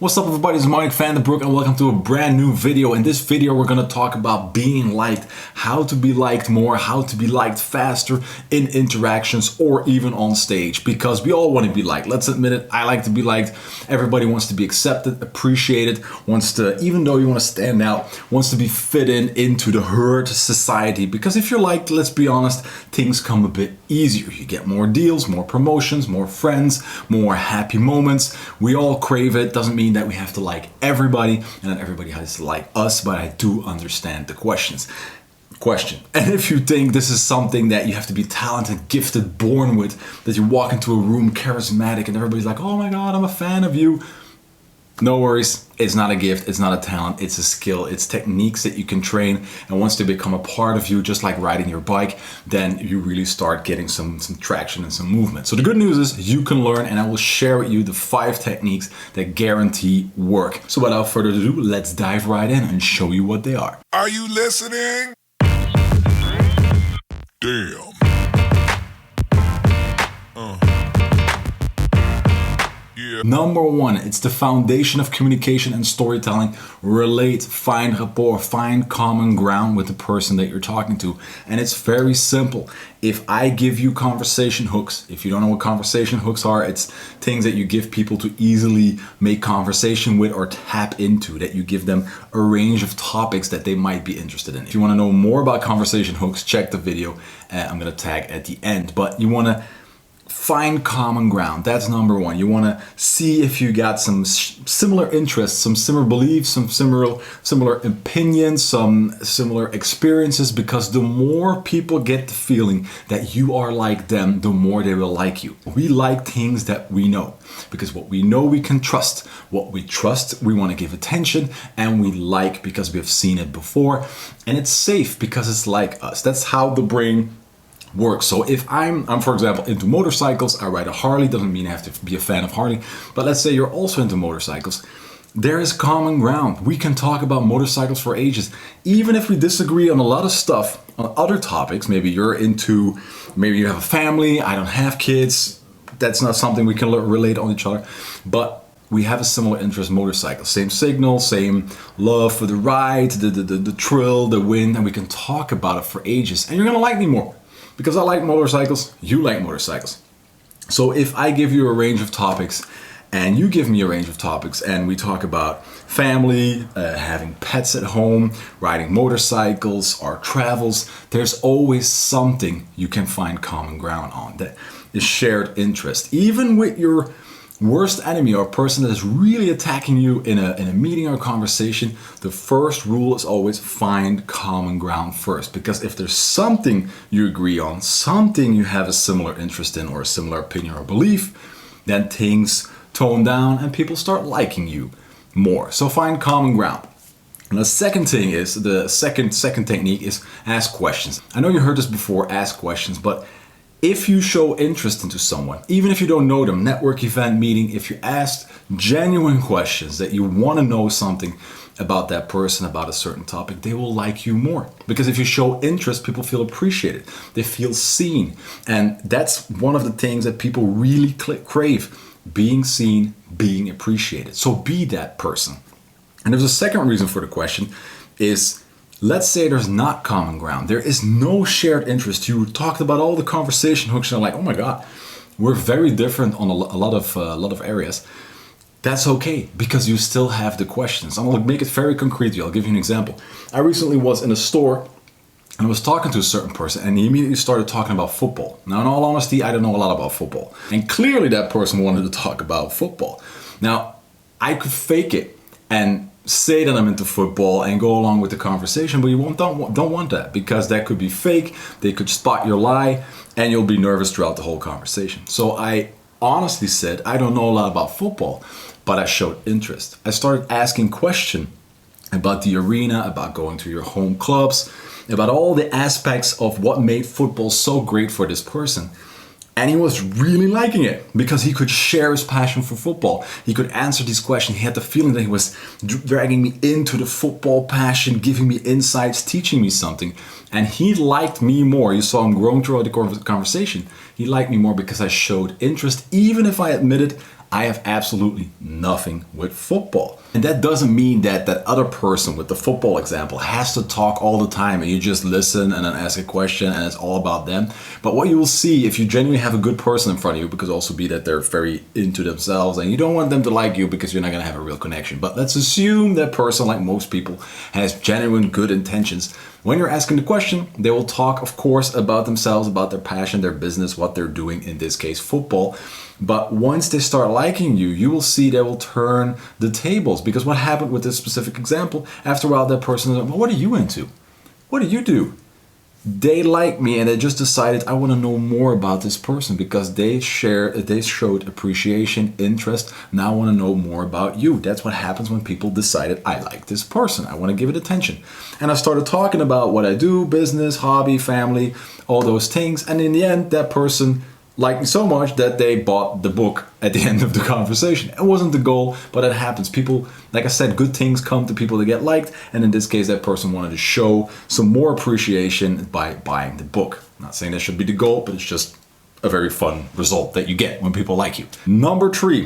What's up everybody, it's Mike van den Broek and welcome to a brand new video. In this video we're going to talk about being liked, how to be liked more, how to be liked faster in interactions or even on stage, because we all want to be liked. Let's admit it, I like to be liked. Everybody wants to be accepted, appreciated, wants to, even though you want to stand out, wants to be fit into the herd society, because if you're liked, let's be honest, things come a bit easier. You get more deals, more promotions, more friends, more happy moments. We all crave it. Doesn't mean that we have to like everybody and that everybody has to like us, but I do understand the question. And if you think this is something that you have to be talented, gifted, born with, that you walk into a room charismatic and everybody's like, oh my God, I'm a fan of you. No worries, it's not a gift, it's not a talent, it's a skill, it's techniques that you can train, and once they become a part of you, just like riding your bike, then you really start getting some traction and some movement. So the good news is you can learn, and I will share with you the 5 techniques that guarantee work. So without further ado, let's dive right in and show you what they are. Are you listening? Damn. Number 1, it's the foundation of communication and storytelling. Relate, find rapport, find common ground with the person that you're talking to. And it's very simple. If I give you conversation hooks, if you don't know what conversation hooks are, it's things that you give people to easily make conversation with or tap into, that you give them a range of topics that they might be interested in. If you want to know more about conversation hooks, check the video. I'm going to tag at the end. But you want to find common ground. That's number 1. You want to see if you got some similar interests, some similar beliefs, some similar opinions, some similar experiences, because the more people get the feeling that you are like them, the more they will like you. We like things that we know, because what we know we can trust. What we trust we want to give attention, and we like because we have seen it before, and it's safe because it's like us. That's how the brain works. So if I'm for example into motorcycles, I ride a Harley, doesn't mean I have to be a fan of Harley, but let's say you're also into motorcycles, there is common ground. We can talk about motorcycles for ages, even if we disagree on a lot of stuff, on other topics. Maybe you have a family, I don't have kids, that's not something we can relate on each other, but we have a similar interest in motorcycles, same signal, same love for the ride, the thrill, the wind, and we can talk about it for ages, and you're gonna like me more. Because I like motorcycles, you like motorcycles. So if I give you a range of topics and you give me a range of topics and we talk about family, having pets at home, riding motorcycles, our travels, there's always something you can find common ground on, that is shared interest. Even with your worst enemy or a person that is really attacking you in a meeting or a conversation, the first rule is always find common ground first. Because if there's something you agree on, something you have a similar interest in or a similar opinion or belief, then things tone down and people start liking you more. So find common ground. And the second thing is, the second technique is ask questions. I know you heard this before, ask questions, but if you show interest into someone, even if you don't know them, network, event, meeting, if you ask genuine questions that you want to know something about that person, about a certain topic, they will like you more. Because if you show interest, people feel appreciated. They feel seen. And that's one of the things that people really crave, being seen, being appreciated. So be that person. And there's a second reason for the question is, let's say there's not common ground. There is no shared interest. You talked about all the conversation hooks and like, oh my God, we're very different on a lot of areas. That's okay, because you still have the questions. I'm gonna make it very concrete. I'll give you an example. I recently was in a store and I was talking to a certain person and he immediately started talking about football. Now, in all honesty, I don't know a lot about football. And clearly that person wanted to talk about football. Now, I could fake it and say that I'm into football and go along with the conversation, but you don't want that, because that could be fake. They could spot your lie and you'll be nervous throughout the whole conversation. So I honestly said, I don't know a lot about football, but I showed interest. I started asking questions about the arena, about going to your home clubs, about all the aspects of what made football so great for this person. And he was really liking it because he could share his passion for football. He could answer these questions. He had the feeling that he was dragging me into the football passion, giving me insights, teaching me something. And he liked me more. You saw him growing throughout the conversation. He liked me more because I showed interest, even if I admitted I have absolutely nothing with football. And that doesn't mean that that other person with the football example has to talk all the time and you just listen and then ask a question and it's all about them. But what you will see if you genuinely have a good person in front of you, because also be that they're very into themselves and you don't want them to like you because you're not going to have a real connection. But let's assume that person, like most people, has genuine good intentions. When you're asking the question, they will talk, of course, about themselves, about their passion, their business, what they're doing, in this case, football. But once they start liking you, you will see they will turn the tables. Because what happened with this specific example, after a while that person is like, well, what are you into? What do you do? They like me and they just decided I want to know more about this person because they showed appreciation, interest. Now I want to know more about you. That's what happens when people decided I like this person. I want to give it attention. And I started talking about what I do, business, hobby, family, all those things. And in the end, that person liked me so much that they bought the book at the end of the conversation. It wasn't the goal, but it happens. People, like I said, good things come to people that get liked. And in this case, that person wanted to show some more appreciation by buying the book. I'm not saying that should be the goal, but it's just a very fun result that you get when people like you. Number three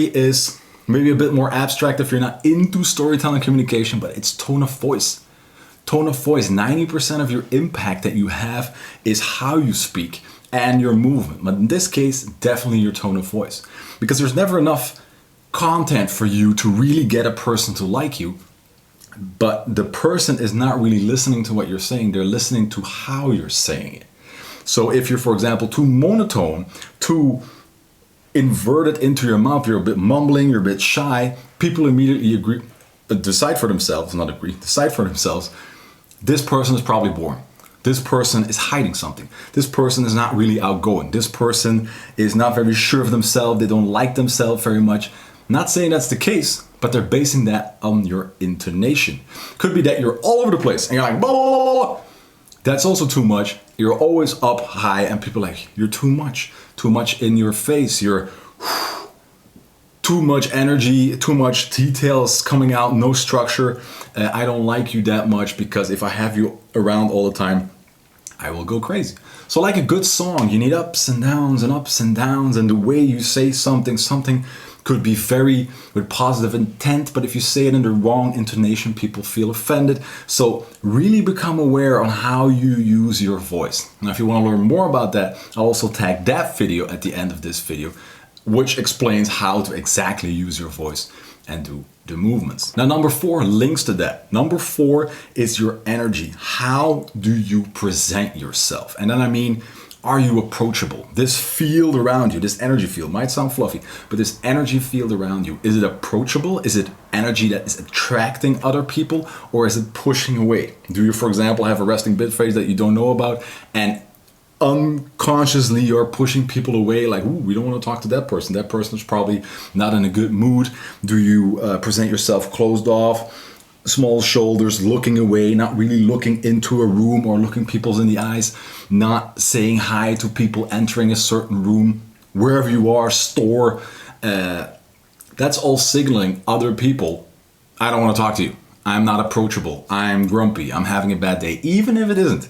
is maybe a bit more abstract if you're not into storytelling communication, but it's tone of voice. Tone of voice, 90% of your impact that you have is how you speak and your movement. But in this case, definitely your tone of voice. Because there's never enough content for you to really get a person to like you. But the person is not really listening to what you're saying. They're listening to how you're saying it. So if you're, for example, too monotone, too inverted into your mouth, you're a bit mumbling, you're a bit shy, people immediately decide for themselves, this person is probably boring. This person is hiding something. This person is not really outgoing. This person is not very sure of themselves. They don't like themselves very much. Not saying that's the case, but they're basing that on your intonation. Could be that you're all over the place and you're like, blah, blah, blah, blah. That's also too much. You're always up high and people are like, you're too much in your face. You're too much energy, too much details coming out, no structure. I don't like you that much because if I have you around all the time, I will go crazy. So like a good song, you need ups and downs, and the way you say something could be very with positive intent, but if you say it in the wrong intonation, people feel offended. So really become aware on how you use your voice. Now, if you want to learn more about that, I'll also tag that video at the end of this video, which explains how to exactly use your voice and do the movements. Now, number 4 links to that. Number 4 is your energy. How do you present yourself? And then I mean, are you approachable? This field around you, this energy field, might sound fluffy, but this energy field around you, is it approachable? Is it energy that is attracting other people, or is it pushing away? Do you, for example, have a resting bitch face that you don't know about and unconsciously you're pushing people away, like, ooh, we don't want to talk to that person. That person is probably not in a good mood. Do you present yourself closed off, small shoulders, looking away, not really looking into a room or looking people in the eyes, not saying hi to people entering a certain room, wherever you are, store? That's all signaling other people, I don't want to talk to you. I'm not approachable. I'm grumpy. I'm having a bad day, even if it isn't.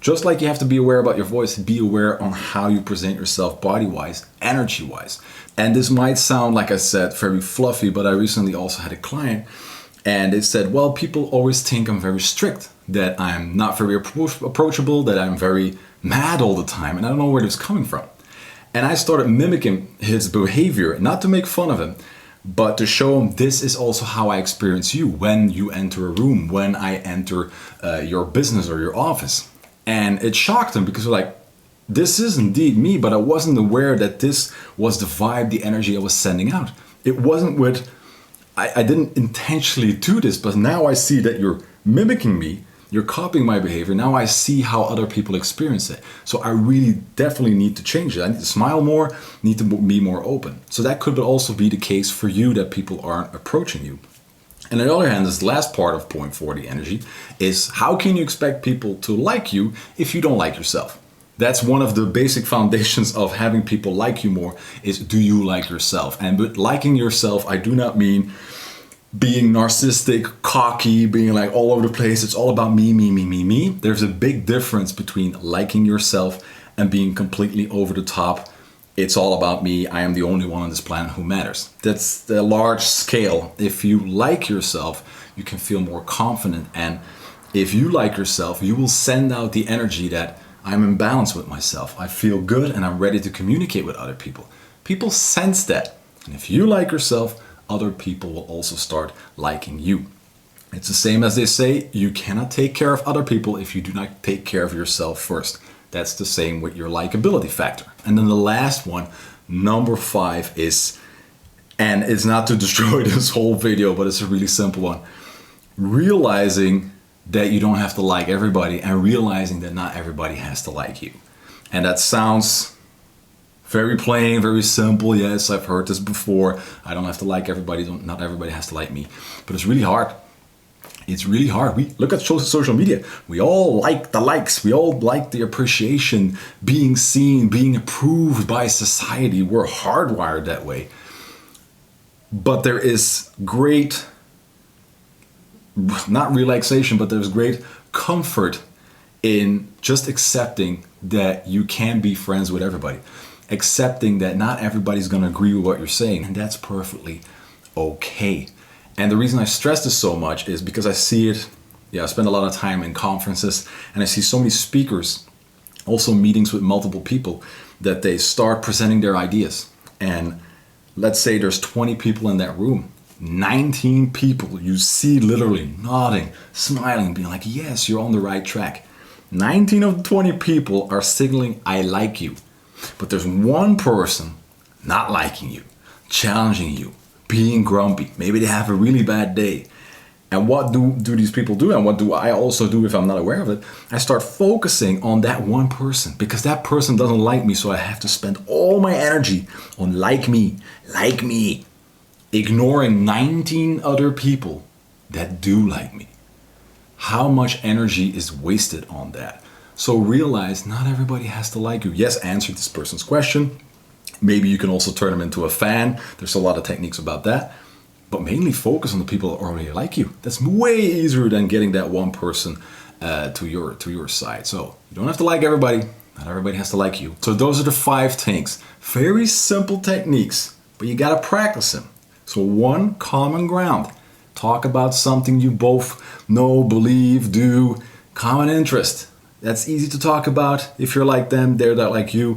Just like you have to be aware about your voice, be aware on how you present yourself body-wise, energy-wise. And this might sound, like I said, very fluffy, but I recently also had a client and they said, well, people always think I'm very strict, that I'm not very approachable, that I'm very mad all the time, and I don't know where this is coming from. And I started mimicking his behavior, not to make fun of him, but to show him this is also how I experience you when you enter a room, when I enter your business or your office. And it shocked him because like, this is indeed me, but I wasn't aware that this was the vibe, the energy I was sending out. It wasn't with, I didn't intentionally do this, but now I see that you're mimicking me, you're copying my behavior. Now I see how other people experience it. So I really definitely need to change it. I need to smile more, need to be more open. So that could also be the case for you, that people aren't approaching you. And on the other hand, this last part of point 4, the energy, is how can you expect people to like you if you don't like yourself? That's one of the basic foundations of having people like you more, is do you like yourself? And with liking yourself, I do not mean being narcissistic, cocky, being like all over the place. It's all about me, me, me, me, me. There's a big difference between liking yourself and being completely over the top it's all about me. I am the only one on this planet who matters. That's the large scale. If you like yourself, you can feel more confident. And if you like yourself, you will send out the energy that I'm in balance with myself. I feel good and I'm ready to communicate with other people. People sense that. And if you like yourself, other people will also start liking you. It's the same as they say, you cannot take care of other people if you do not take care of yourself first. That's the same with your likability factor. And then the last one, number 5 is, and it's not to destroy this whole video, but it's a really simple one. Realizing that you don't have to like everybody and realizing that not everybody has to like you. And that sounds very plain, very simple. Yes, I've heard this before. I don't have to like everybody. Not everybody has to like me. But it's really hard. It's really hard. We look at social media. We all like the likes. We all like the appreciation, being seen, being approved by society. We're hardwired that way. But there is great, not relaxation, but there's great comfort in just accepting that you can be friends with everybody. Accepting that not everybody's going to agree with what you're saying. And that's perfectly okay. And the reason I stress this so much is because I see it, I spend a lot of time in conferences and I see so many speakers, also meetings with multiple people, that they start presenting their ideas. And let's say there's 20 people in that room. 19 people you see literally nodding, smiling, being like, yes, you're on the right track. 19 of the 20 people are signaling, I like you. But there's one person not liking you, challenging you, being grumpy. Maybe they have a really bad day. And what do these people do? And what do I also do if I'm not aware of it? I start focusing on that one person because that person doesn't like me. So I have to spend all my energy on like me, ignoring 19 other people that do like me. How much energy is wasted on that? So realize not everybody has to like you. Yes, answer this person's question. Maybe you can also turn them into a fan. There's a lot of techniques about that. But mainly focus on the people that already like you. That's way easier than getting that one person to your side. So you don't have to like everybody. Not everybody has to like you. So those are the 5 things. Very simple techniques, but you got to practice them. So 1, common ground. Talk about something you both know, believe, do. Common interest. That's easy to talk about. If you're like them, they're like you.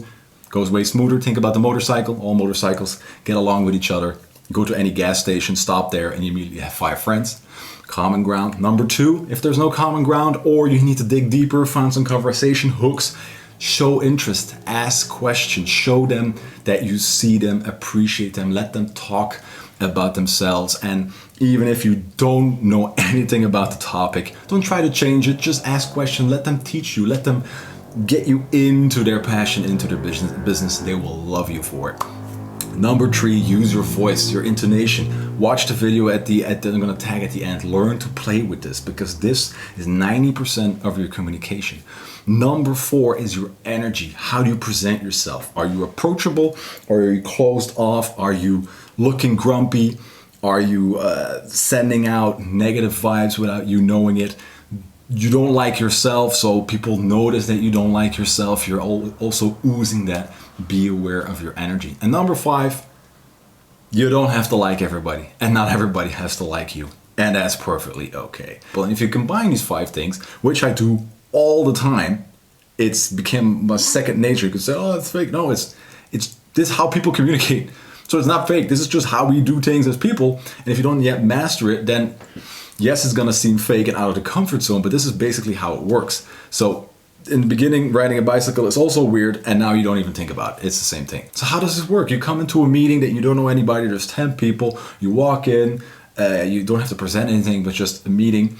Goes way smoother. Think about the motorcycle. All motorcycles get along with each other. Go to any gas station, stop there, and you immediately have 5 friends. Common ground. Number 2, if there's no common ground or you need to dig deeper, find some conversation hooks, show interest, ask questions, show them that you see them, appreciate them, let them talk about themselves. And even if you don't know anything about the topic, don't try to change it. Just ask questions. Let them teach you. Let them get you into their passion, into their business. They will love you for it. Number 3, use your voice, your intonation. Watch the video I'm going to tag at the end. Learn to play with this because this is 90% of your communication. Number 4 is your energy. How do you present yourself? Are you approachable or are you closed off? Are you looking grumpy? Are you sending out negative vibes without you knowing it? You don't like yourself, so people notice that you don't like yourself. You're also oozing that. Be aware of your energy. And number 5, you don't have to like everybody, and not everybody has to like you, and that's perfectly okay. But if you combine these 5 things, which I do all the time, it's become my second nature. You could say, oh, it's fake. No, it's this is how people communicate. So it's not fake. This is just how we do things as people. And if you don't yet master it, then yes, it's gonna seem fake and out of the comfort zone, but this is basically how it works. So in the beginning, riding a bicycle is also weird, and now you don't even think about it. It's the same thing. So how does this work? You come into a meeting that you don't know anybody, there's 10 people, you walk in, you don't have to present anything, but just a meeting,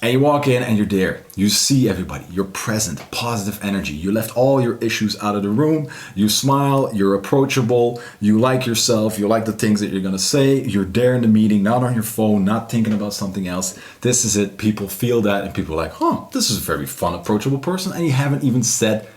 and you walk in and you're there. You see everybody, you're present, positive energy. You left all your issues out of the room, you smile, you're approachable, you like yourself, you like the things that you're gonna say, you're there in the meeting, not on your phone, not thinking about something else. This is it. People feel that and people are like, huh, this is a very fun, approachable person, and you haven't even said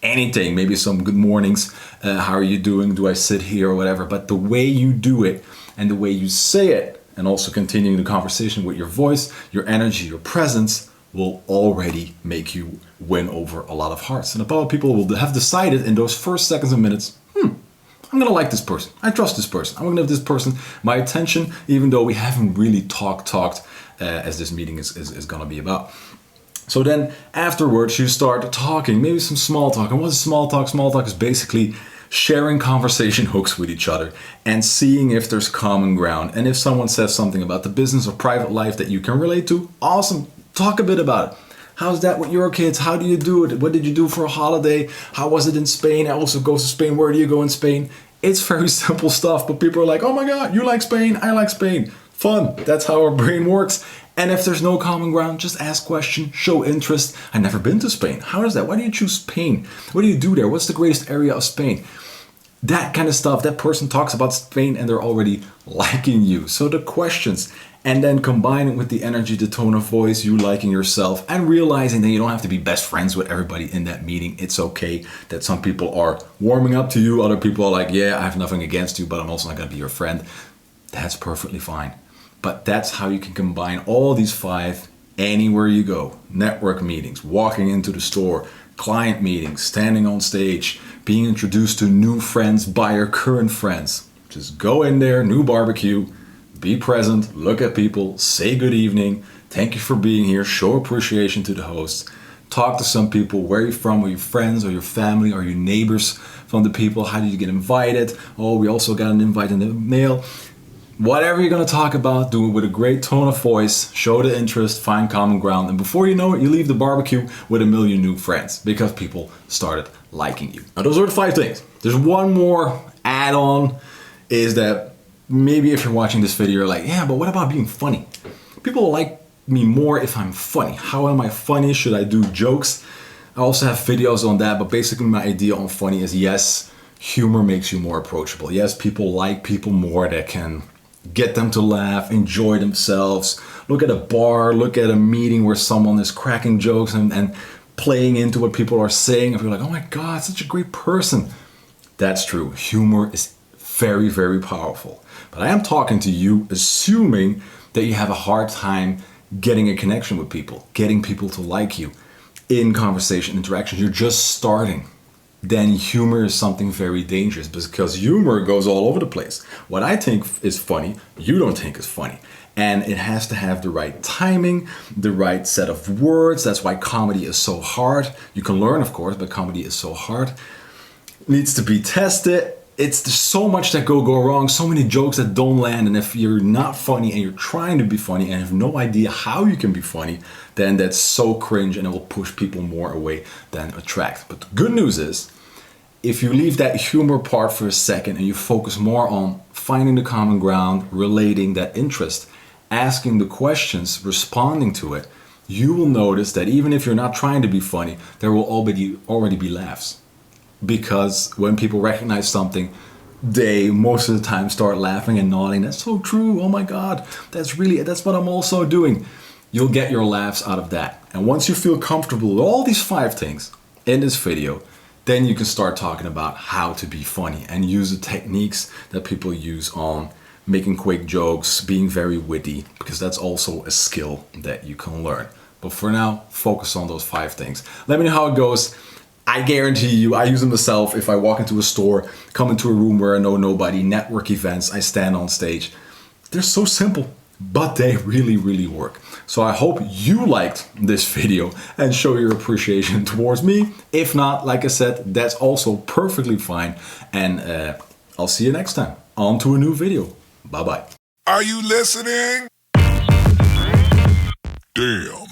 anything. Maybe some good mornings, how are you doing, do I sit here or whatever, but the way you do it and the way you say it, and also continuing the conversation with your voice, your energy, your presence will already make you win over a lot of hearts. And a lot of people will have decided in those first seconds and minutes, I'm going to like this person. I trust this person. I'm going to give this person my attention, even though we haven't really talked as this meeting is going to be about. So then afterwards you start talking, maybe some small talk. And what is small talk? Small talk is basically sharing conversation hooks with each other and seeing if there's common ground. And if someone says something about the business or private life that you can relate to, awesome. Talk a bit about it. How's that with your kids? How do you do it? What did you do for a holiday? How was it in Spain? I also go to Spain. Where do you go in Spain? It's very simple stuff, but people are like, oh my God, you like Spain? I like Spain. Fun. That's how our brain works. And if there's no common ground, just ask questions, show interest. I've never been to Spain. How is that? Why do you choose Spain? What do you do there? What's the greatest area of Spain? That kind of stuff. That person talks about Spain and they're already liking you. So the questions, and then combine it with the energy, the tone of voice, you liking yourself, and realizing that you don't have to be best friends with everybody in that meeting. It's okay that some people are warming up to you. Other people are like, yeah, I have nothing against you, but I'm also not going to be your friend. That's perfectly fine. But that's how you can combine all these 5 anywhere you go. Network meetings, walking into the store, client meetings, standing on stage, being introduced to new friends by your current friends. Just go in there, new barbecue, be present, look at people, say good evening, thank you for being here, show appreciation to the host, talk to some people, where you're from, are your friends, or your family, or your neighbors from the people, how did you get invited? Oh, we also got an invite in the mail. Whatever you're going to talk about, do it with a great tone of voice, show the interest, find common ground, and before you know it, you leave the barbecue with a million new friends because people started liking you. Now, those are the 5 things. There's one more add-on, is that maybe if you're watching this video, you're like, yeah, but what about being funny? People like me more if I'm funny. How am I funny? Should I do jokes? I also have videos on that, but basically my idea on funny is, yes, humor makes you more approachable. Yes, people like people more that can get them to laugh, enjoy themselves. Look at a bar, look at a meeting where someone is cracking jokes and playing into what people are saying. If you're like, oh my God, such a great person. That's true. Humor is very, very powerful. But I am talking to you assuming that you have a hard time getting a connection with people, getting people to like you in conversation, interactions. You're just starting. Then humor is something very dangerous because humor goes all over the place. What I think is funny, you don't think is funny. And it has to have the right timing, the right set of words. That's why comedy is so hard. You can learn, of course, but comedy is so hard. It needs to be tested. There's so much that go wrong, so many jokes that don't land. And if you're not funny and you're trying to be funny and have no idea how you can be funny, then that's so cringe and it will push people more away than attract. But the good news is, if you leave that humor part for a second and you focus more on finding the common ground, relating that interest, asking the questions, responding to it, you will notice that even if you're not trying to be funny, there will already be laughs. Because when people recognize something, they most of the time start laughing and nodding. That's so true. Oh my God, that's what I'm also doing. You'll get your laughs out of that. And once you feel comfortable with all these 5 things in this video, then you can start talking about how to be funny and use the techniques that people use on making quick jokes, being very witty, because that's also a skill that you can learn. But for now, focus on those 5 things. Let me know how it goes. I guarantee you, I use them myself. If I walk into a store, come into a room where I know nobody, network events, I stand on stage. They're so simple, but they really, really work. So I hope you liked this video and show your appreciation towards me. If not, like I said, that's also perfectly fine. And I'll see you next time. On to a new video. Bye-bye. Are you listening? Damn.